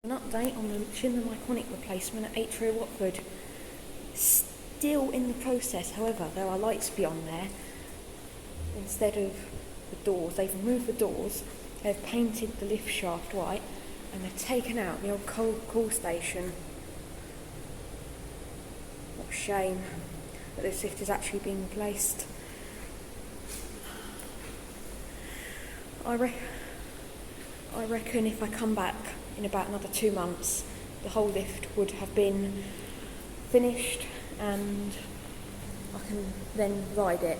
An update on the Schindler Miconic replacement at Atria Watford. Still in the process, however, there are lights beyond there. Instead of the doors, they've removed the doors, they've painted the lift shaft white, and they've taken out the old call station. What a shame that this lift is actually being replaced. I reckon if I come back in about another 2 months, the whole lift would have been finished and I can then ride it.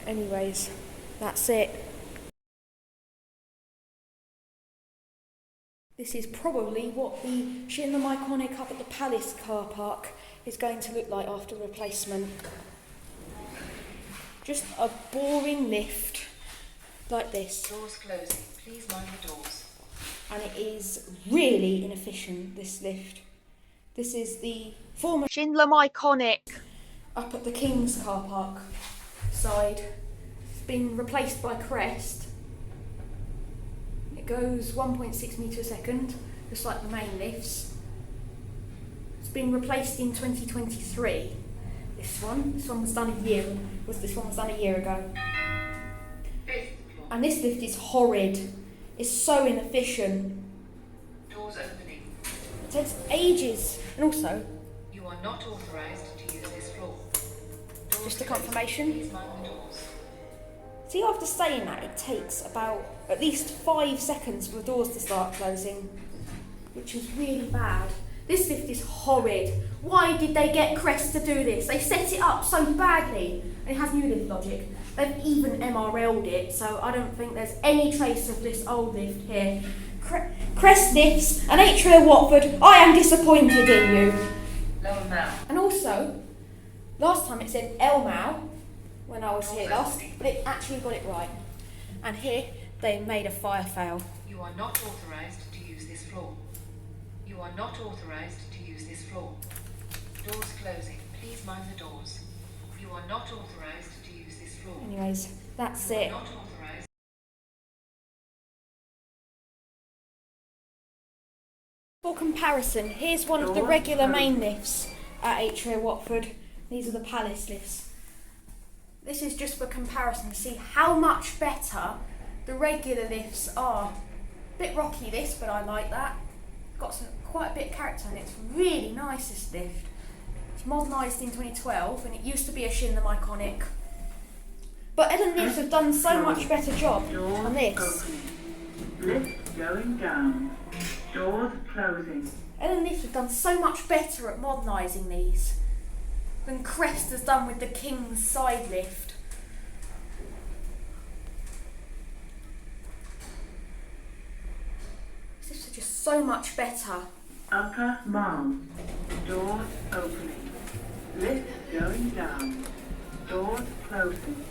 Anyways, that's it. This is probably what the Schindler Miconic up at the Palace car park is going to look like after replacement. Just a boring lift like this. Doors closing. Please mind the doors. And it is really inefficient, this lift. This is the former Schindler Miconic up at the King's car park side. It's been replaced by Crest. It goes 1.6 metres a second, just like the main lifts. It's been replaced in 2023. This one was done a year ago. And this lift is horrid. It's so inefficient. Doors opening. It takes ages. And also, You are not authorised to use this floor. Doors just a closing. confirmation. Please mind the doors. See, after saying that, it takes about at least 5 seconds for the doors to start closing, which is really bad. This lift is horrid. Why did they get Crest to do this? They set it up so badly. And it has new lift logic. They've even MRL'd it, so I don't think there's any trace of this old lift here. Crest lifts and Atria Watford, I am disappointed in you. Lower mouth. And also, last time it said Elmau when I was here last, but it actually got it right. And here they made a fire fail. You are not authorised to use this floor. You are not authorised to use this floor. Doors closing. Please mind the doors. You are not authorised to use this floor. Anyways, that's You are it. not authorised. For comparison, here's one of the regular main lifts at Atria Watford. These are the Palace lifts. This is just for comparison to see how much better the regular lifts are. Bit rocky this, but I like that. Got quite a bit of character and it's really nice, this lift. It's modernised in 2012 and it used to be a Schindler Miconic. But Ellen lifts have done so much better job on this. Lift going down. Doors closing. Ellen lifts have done so much better at modernising these than Crest has done with the King's side lift. This is just so much better. Upper mall. Doors opening. Lift going down. Doors closing.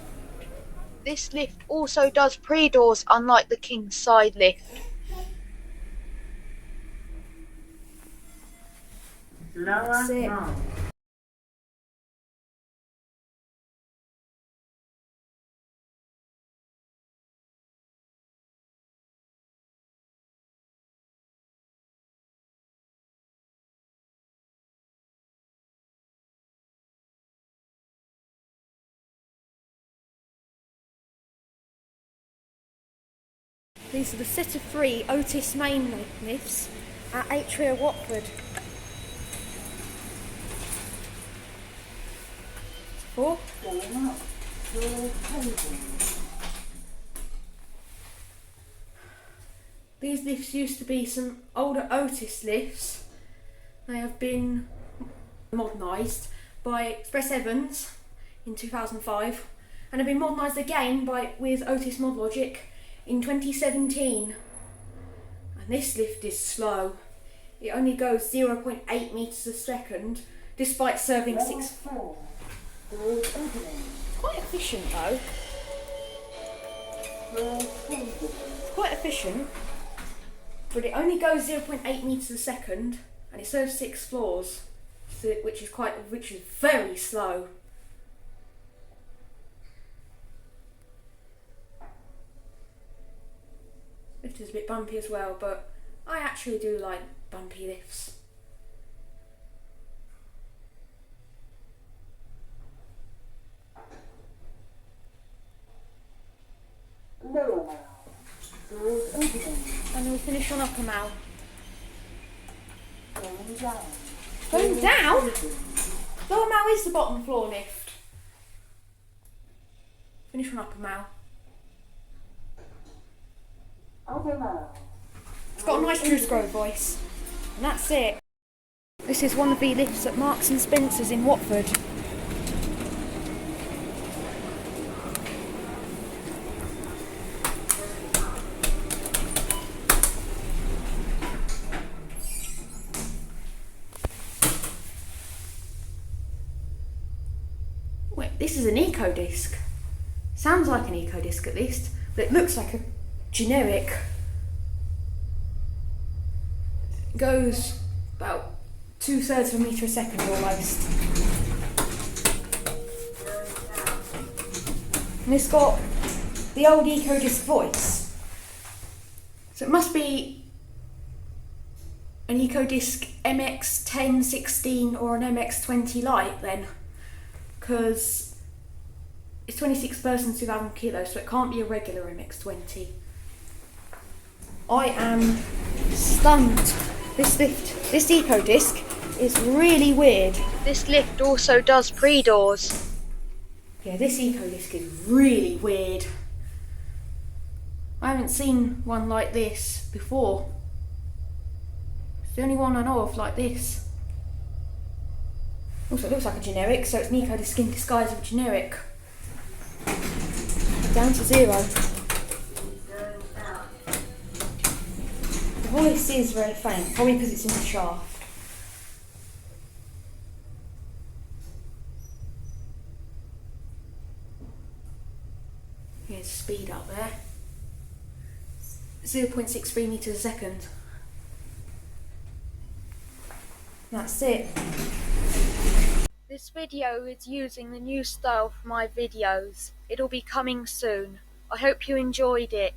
This lift also does pre-doors, unlike the King's side lift. That's it. Lower mall. These are the set of 3 Otis main lifts at Atria Watford. 4. Going up. Doors closing. These lifts used to be some older Otis lifts. They have been modernised by Express Evans in 2005 and have been modernised again with Otis Mod Logic in 2017. And this lift is slow. It only goes 0.8 metres a second despite serving 6. 4. Doors opening. Quite efficient though. Doors closing. Quite efficient, but it only goes 0.8 metres a second and it serves 6 floors, so, which is very slow. Lift is a bit bumpy as well, but I actually do like bumpy lifts. Lower mall. Doors opening. And we'll finish on upper mall. Going down. Going down? Closing. Lower mall is the bottom floor lift. Finish on upper mall. Upper mall. It's got a nice Trusgrove voice. And that's it. This is one of the lifts at Marks and Spencer's in Watford. Wait, this is an eco disc. Sounds like an eco disc at least, but it looks like a generic. It goes about 2/3 of a metre a second almost. And it's got the old eco disc voice. So it must be an eco disc MX10, 16 or an MX20 Lite then, because it's 26 persons, 2,000 kilos, so it can't be a regular MX20. I am stunned. This eco disc is really weird. This lift also does pre-doors. Yeah, this eco disc is really weird. I haven't seen one like this before. It's the only one I know of like this. Also, it looks like a generic, so it's an eco disc in disguise of a generic. Down to 0. The voice is very faint, probably because it's in the shaft. Here's speed up there. 0.63 metres a second. That's it. This video is using the new style for my videos. It'll be coming soon. I hope you enjoyed it.